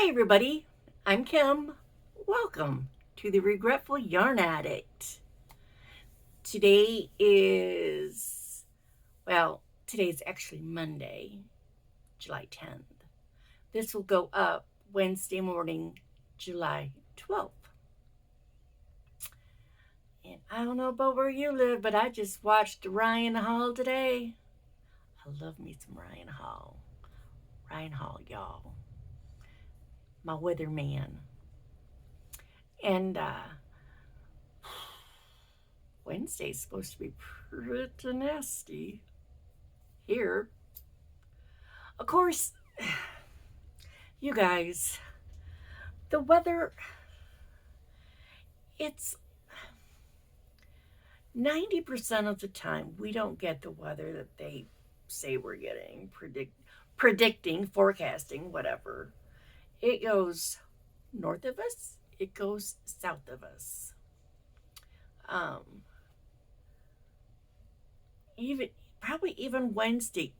Hi everybody, I'm Kim. Welcome to the Regretful Yarn Addict. Today is, today's actually Monday, July 10th. This will go up Wednesday morning, July 12th. And I don't know about where you live, but I just watched Ryan Hall today. I love me some Ryan Hall. Ryan Hall, y'all. My weatherman. And Wednesday's supposed to be pretty nasty here. Of course, you guys, the weather, it's 90% of the time we don't get the weather that they say we're getting, predicting, forecasting, whatever. It goes north of us, it goes south of us. Even Wednesday,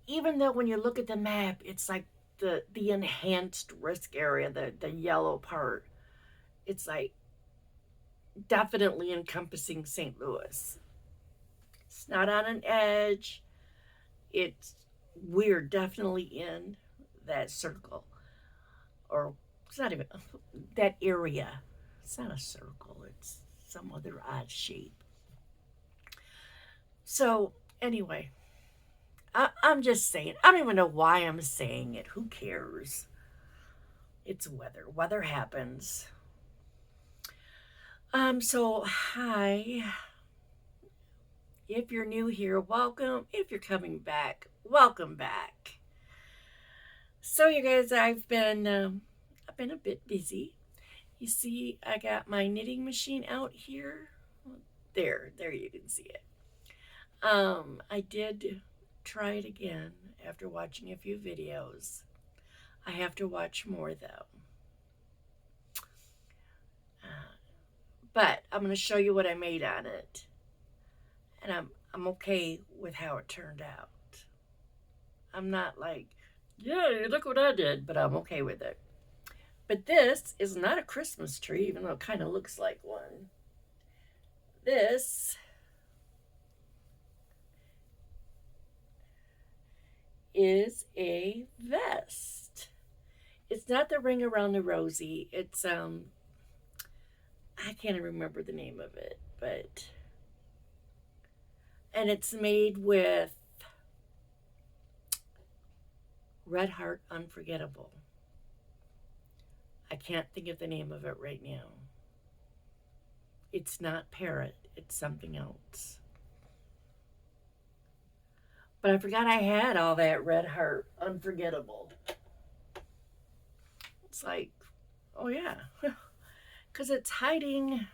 even though when you look at the map, it's like the enhanced risk area, the yellow part, it's like definitely encompassing St. Louis. It's not on an edge. We're definitely in that circle, or it's not even that area. It's not a circle. It's some other odd shape. So anyway, I'm just saying. I don't even know why I'm saying it. Who cares? It's weather. Weather happens. So hi. If you're new here, welcome. If you're coming back, welcome back. So you guys, I've been a bit busy. You see, I got my knitting machine out here. There you can see it. I did try it again after watching a few videos. I have to watch more though. But I'm going to show you what I made on it. And I'm okay with how it turned out. I'm not like, yeah, look what I did, but I'm okay with it. But this is not a Christmas tree, even though it kind of looks like one. This is a vest. It's not the ring around the rosy. It's I can't remember the name of it, and it's made with Red Heart Unforgettable. I can't think of the name of it right now. It's not Parrot, it's something else. But I forgot I had all that Red Heart Unforgettable. It's like, oh yeah, because it's hiding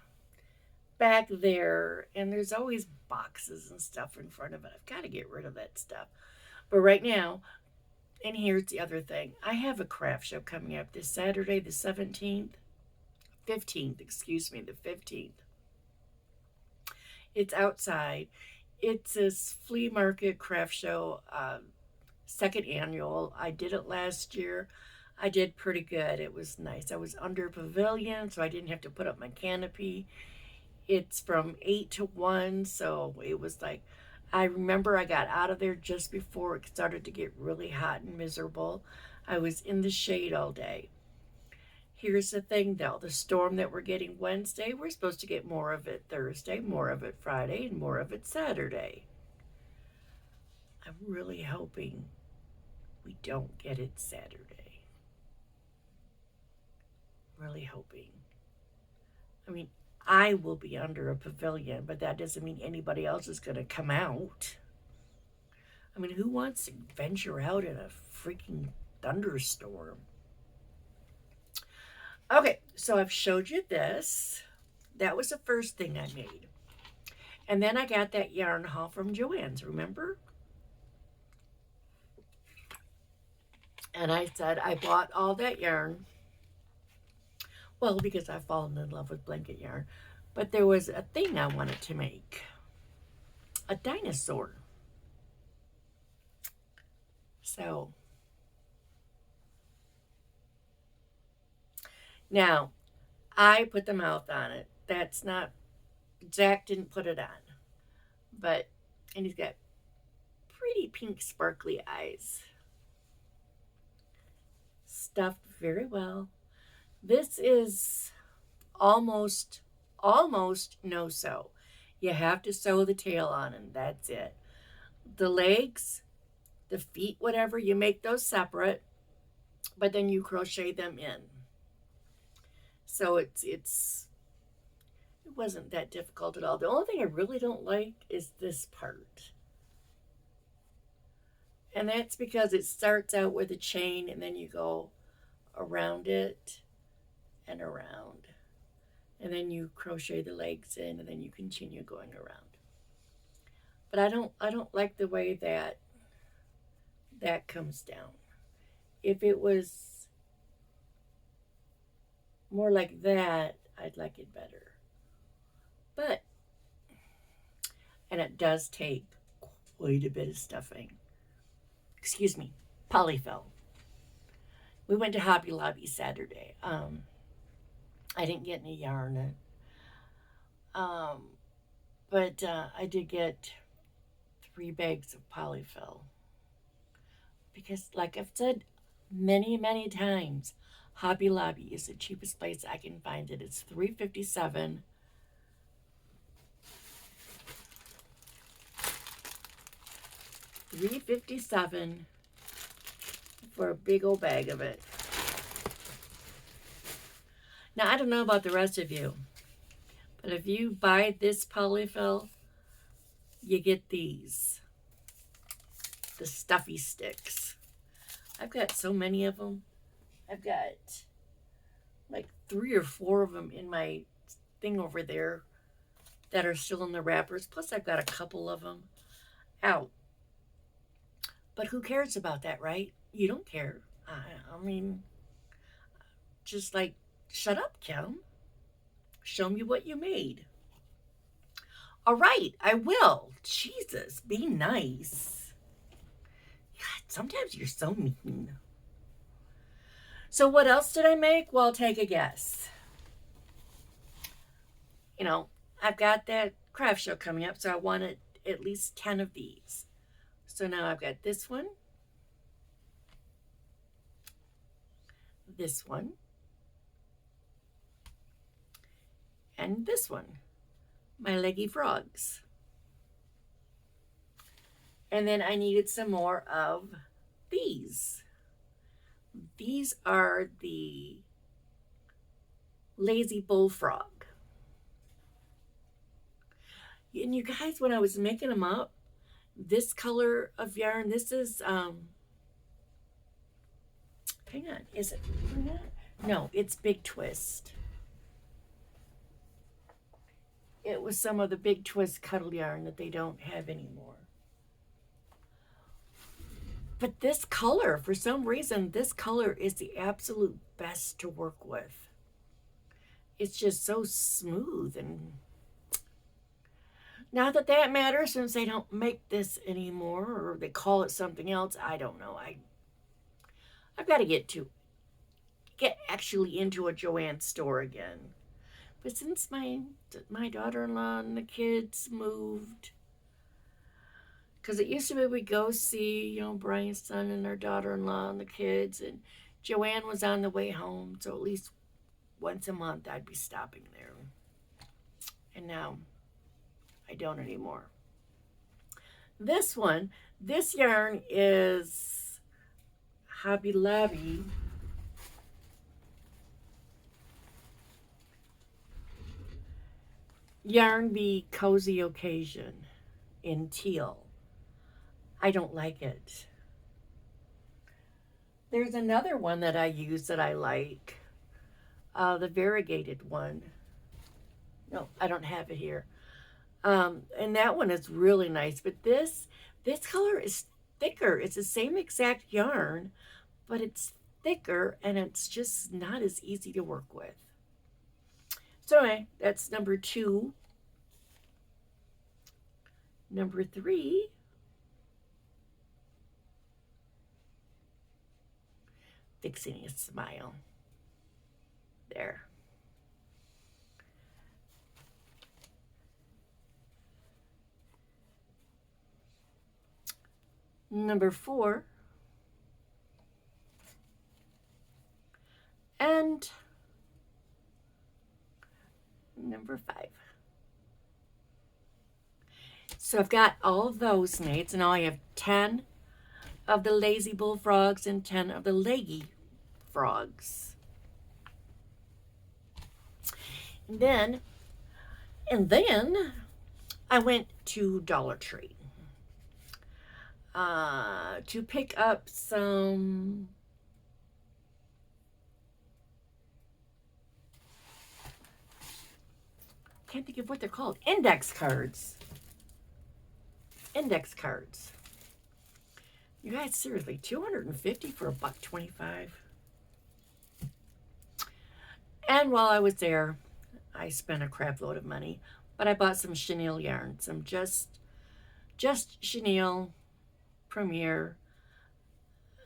back there, and there's always boxes and stuff in front of it. I've got to get rid of that stuff. But right now, and here's the other thing. I have a craft show coming up this Saturday, the 15th. It's outside. It's this flea market craft show, second annual. I did it last year. I did pretty good. It was nice. I was under a pavilion, so I didn't have to put up my canopy. It's from 8 to 1, so it was like, I remember I got out of there just before it started to get really hot and miserable. I was in the shade all day. Here's the thing though, the storm that we're getting Wednesday, we're supposed to get more of it Thursday, more of it Friday, and more of it Saturday. I'm really hoping we don't get it Saturday. Really hoping. I mean, I will be under a pavilion, but that doesn't mean anybody else is going to come out. I mean, who wants to venture out in a freaking thunderstorm? Okay, so I've showed you this. That was the first thing I made. And then I got that yarn haul from Joann's, remember? And I said I bought all that yarn. Well, because I've fallen in love with blanket yarn. But there was a thing I wanted to make. A dinosaur. So Now, I put the mouth on it. That's not, Jack didn't put it on. But, and he's got pretty pink sparkly eyes. Stuffed very well. This is almost no sew. You have to sew the tail on and that's it. The legs, the feet, whatever, you make those separate, but then you crochet them in. So it wasn't that difficult at all. The only thing I really don't like is this part. And that's because it starts out with a chain and then you go around it and around. And then you crochet the legs in and then you continue going around. But I don't like the way that comes down. If it was more like that, I'd like it better. But, and it does take quite a bit of stuffing. Excuse me, Polyfill. We went to Hobby Lobby Saturday. I didn't get any yarn. But I did get 3 bags of Polyfill. Because, like I've said many times, Hobby Lobby is the cheapest place I can find it. It's $3.57. $3.57 for a big old bag of it. Now, I don't know about the rest of you, but if you buy this Polyfill, you get these, the stuffy sticks. I've got so many of them. I've got like 3 or 4 of them in my thing over there that are still in the wrappers. Plus, I've got a couple of them out. But who cares about that, right? You don't care. I mean, just like, shut up, Kim. Show me what you made. All right, I will. Jesus, be nice. God, sometimes you're so mean. So what else did I make? Well, take a guess. You know, I've got that craft show coming up, so I wanted at least 10 of these. So now I've got this one, this one, and this one, my leggy frogs. And then I needed some more of these. These are the lazy bullfrog. And you guys, when I was making them up, this color of yarn, this is, hang on, is it? No, it's Big Twist. It was some of the Big Twist cuddle yarn that they don't have anymore. But this color, for some reason, this color is the absolute best to work with. It's just so smooth. And not that that matters since they don't make this anymore or they call it something else. I don't know. I've got to get actually into a Joann store again. But since my daughter-in-law and the kids moved, because it used to be we'd go see, you know, Brian's son and their daughter-in-law and the kids, and Joann was on the way home, so at least once a month I'd be stopping there. And now I don't anymore. This yarn is Hobby Lobby. Yarn Bee Cozy Occasion in teal. I don't like it. There's another one that I use that I like. The variegated one. No, I don't have it here. And that one is really nice. But this color is thicker. It's the same exact yarn, but it's thicker and it's just not as easy to work with. So anyway, that's number 2. Number 3. Fixing a smile. There. Number 4. And number 5. So I've got all of those made. So now I have 10 of the lazy bullfrogs and 10 of the leggy frogs. And then I went to Dollar Tree to pick up some can't think of what they're called. Index cards. Index cards. You guys, seriously, $250 for $1.25. And while I was there, I spent a crap load of money, but I bought some chenille yarn, some just chenille Premier.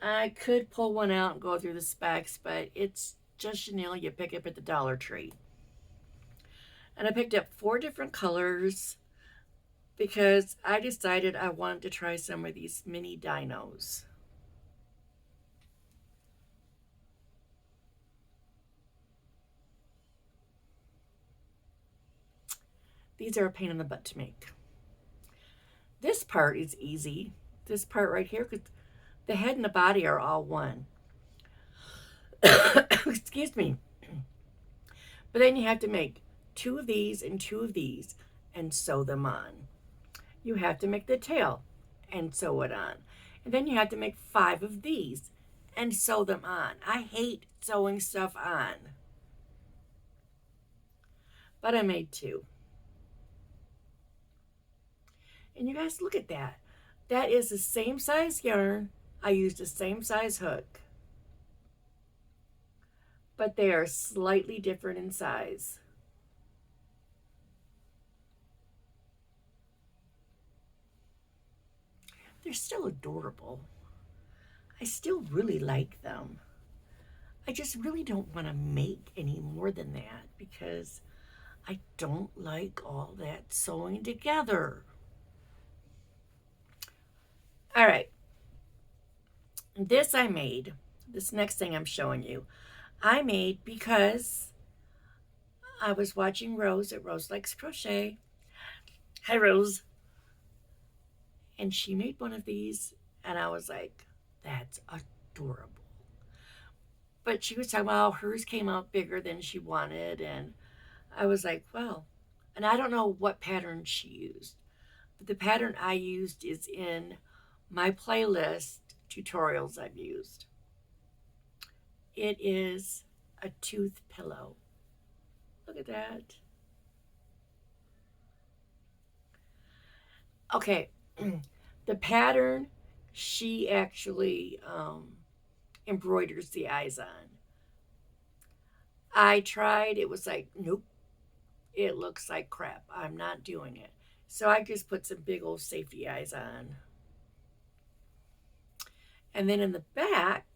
I could pull one out and go through the specs, but it's just chenille you pick up at the Dollar Tree. And I picked up 4 different colors because I decided I wanted to try some of these mini dinos. These are a pain in the butt to make. This part is easy. This part right here, because the head and the body are all one. Excuse me. But then you have to make 2 of these and 2 of these and sew them on. You have to make the tail and sew it on. And then you have to make 5 of these and sew them on. I hate sewing stuff on. But I made 2. And you guys, look at that. That is the same size yarn. I used the same size hook. But they are slightly different in size. They're still adorable. I still really like them. I just really don't want to make any more than that because I don't like all that sewing together. All right. This I made. This next thing I'm showing you, I made because I was watching Rose at Rose Likes Crochet. Hi, Rose. And she made one of these, and I was like, that's adorable. But she was talking about hers came out bigger than she wanted, and I was like, well, and I don't know what pattern she used, but the pattern I used is in my playlist tutorials I've used. It is a tooth pillow. Look at that. Okay, the pattern she actually embroiders the eyes on. I tried, it was like, nope, it looks like crap. I'm not doing it. So I just put some big old safety eyes on. And then in the back,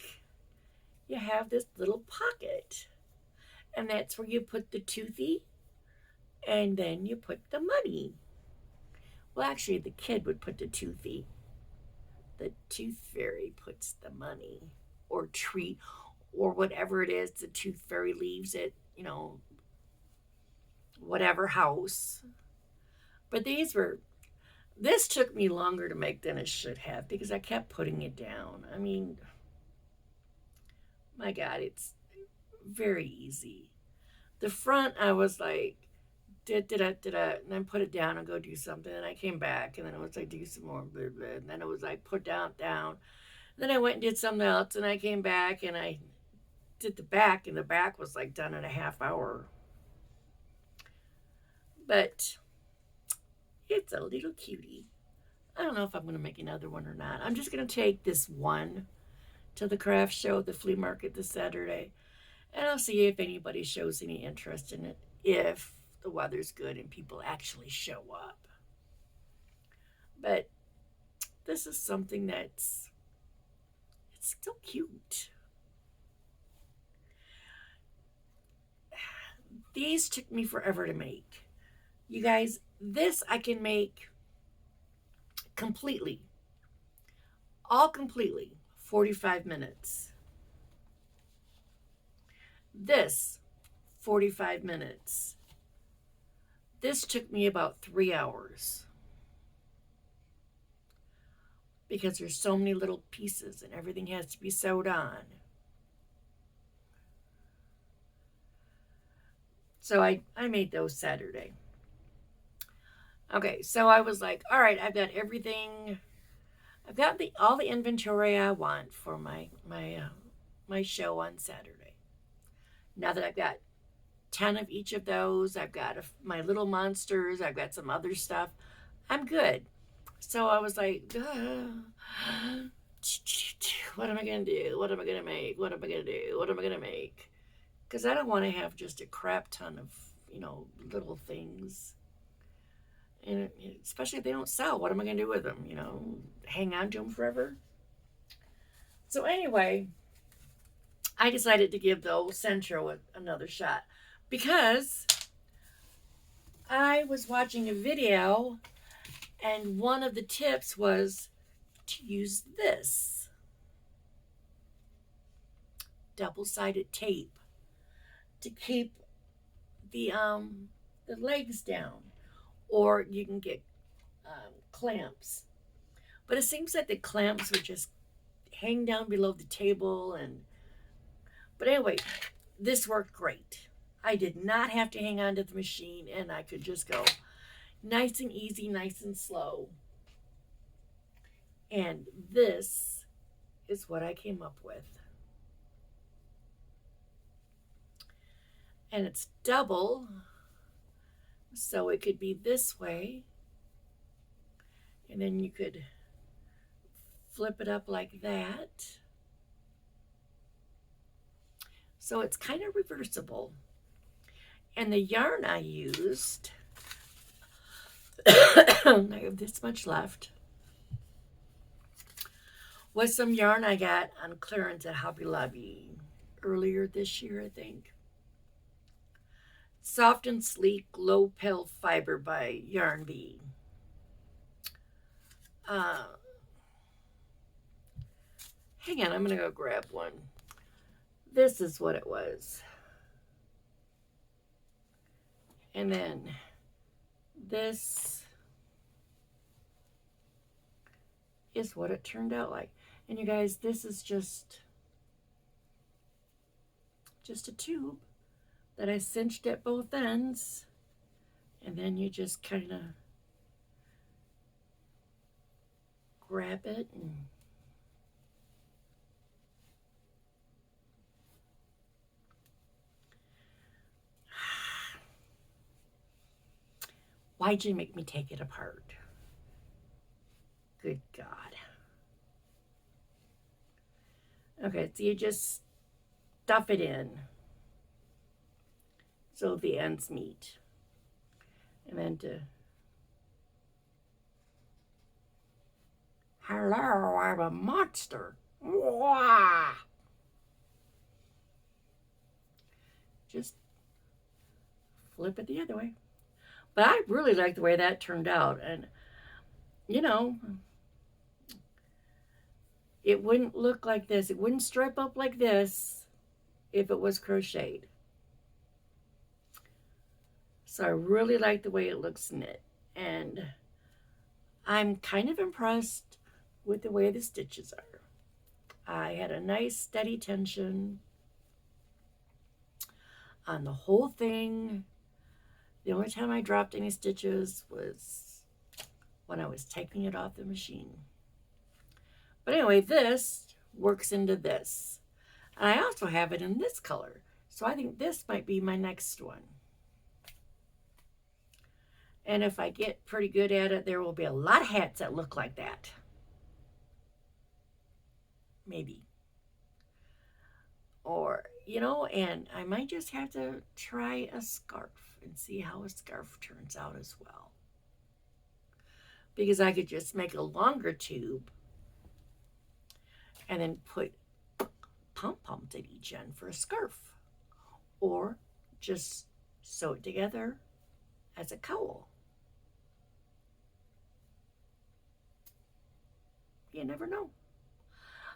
you have this little pocket. And that's where you put the toothy, and then you put the money. Well, actually, the kid would put the toothy. The tooth fairy puts the money or treat or whatever it is the tooth fairy leaves at, whatever house. But this took me longer to make than it should have because I kept putting it down. I mean, my God, it's very easy. The front, I was like, and then put it down and go do something. And I came back, and then it was like, do some more, blah, blah. And then it was like, put down. Then I went and did something else, and I came back, and I did the back, and the back was like done in a half hour. But it's a little cutie. I don't know if I'm going to make another one or not. I'm just going to take this one to the craft show, the flea market this Saturday, and I'll see if anybody shows any interest in it, if the weather's good and people actually show up. But this is something it's so cute. These took me forever to make. You guys, this I can make completely, all completely, 45 minutes. This, 45 minutes. This took me about 3 hours. Because there's so many little pieces and everything has to be sewed on. So I made those Saturday. Okay, so I was like, all right, I've got everything. I've got all the inventory I want for my show on Saturday. Now that I've got 10 of each of those, I've got my little monsters, I've got some other stuff, I'm good. So I was like, what am I going to do? What am I going to make? What am I going to do? What am I going to make? Because I don't want to have just a crap ton of, little things. And especially if they don't sell, what am I going to do with them? Hang on to them forever? So anyway, I decided to give the old Centro another shot. Because I was watching a video and one of the tips was to use this double-sided tape to keep the legs down, or you can get clamps. But it seems like the clamps would just hang down below the table, but anyway, this worked great. I did not have to hang on to the machine, and I could just go nice and easy, nice and slow. And this is what I came up with. And it's double, so it could be this way. And then you could flip it up like that. So it's kind of reversible. And the yarn I used, I have this much left, was some yarn I got on clearance at Hobby Lobby earlier this year, I think. Soft and Sleek Low Pill Fiber by Yarn Bee. Hang on, I'm going to go grab one. This is what it was. And then this is what it turned out like. And you guys, this is just a tube that I cinched at both ends. And then you just kind of grab it and why'd you make me take it apart? Good God. Okay, so you just stuff it in so the ends meet. And then hello, I'm a monster. Wah! Just flip it the other way. But I really like the way that turned out. And, it wouldn't look like this. It wouldn't stripe up like this if it was crocheted. So I really like the way it looks knit. And I'm kind of impressed with the way the stitches are. I had a nice steady tension on the whole thing. The only time I dropped any stitches was when I was taking it off the machine. But anyway, this works into this. And I also have it in this color. So I think this might be my next one. And if I get pretty good at it, there will be a lot of hats that look like that. Maybe. Or, and I might just have to try a scarf and see how a scarf turns out as well. Because I could just make a longer tube and then put pom-poms at each end for a scarf. Or just sew it together as a cowl. You never know.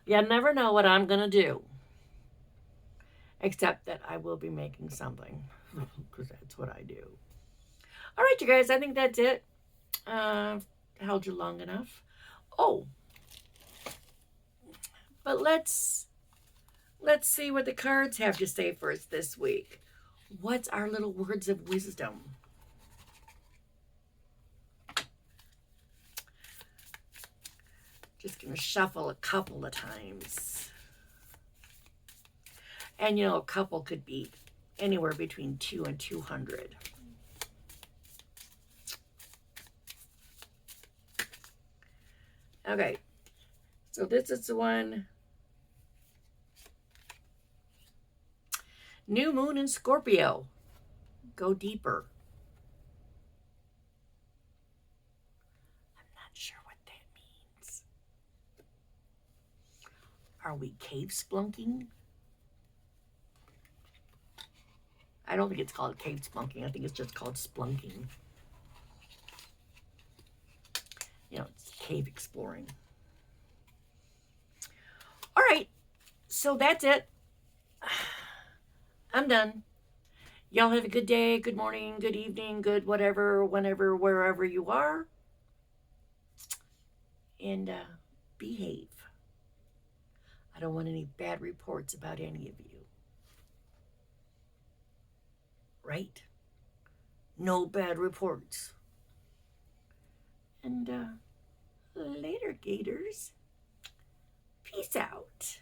You never know what I'm going to do. Except that I will be making something. Because that's what I do. All right, you guys. I think that's it. Held you long enough. Oh. But let's see what the cards have to say for us this week. What's our little words of wisdom? Just going to shuffle a couple of times. And, you know, a couple could be anywhere between 2 and 200. Okay. So this is the one. New moon in Scorpio. Go deeper. I'm not sure what that means. Are we cave splunking? I don't think it's called cave splunking. I think it's just called splunking. You know, it's cave exploring. All right. So that's it. I'm done. Y'all have a good day, good morning, good evening, good whatever, whenever, wherever you are. And behave. I don't want any bad reports about any of you. Right? No bad reports. And later, Gators. Peace out.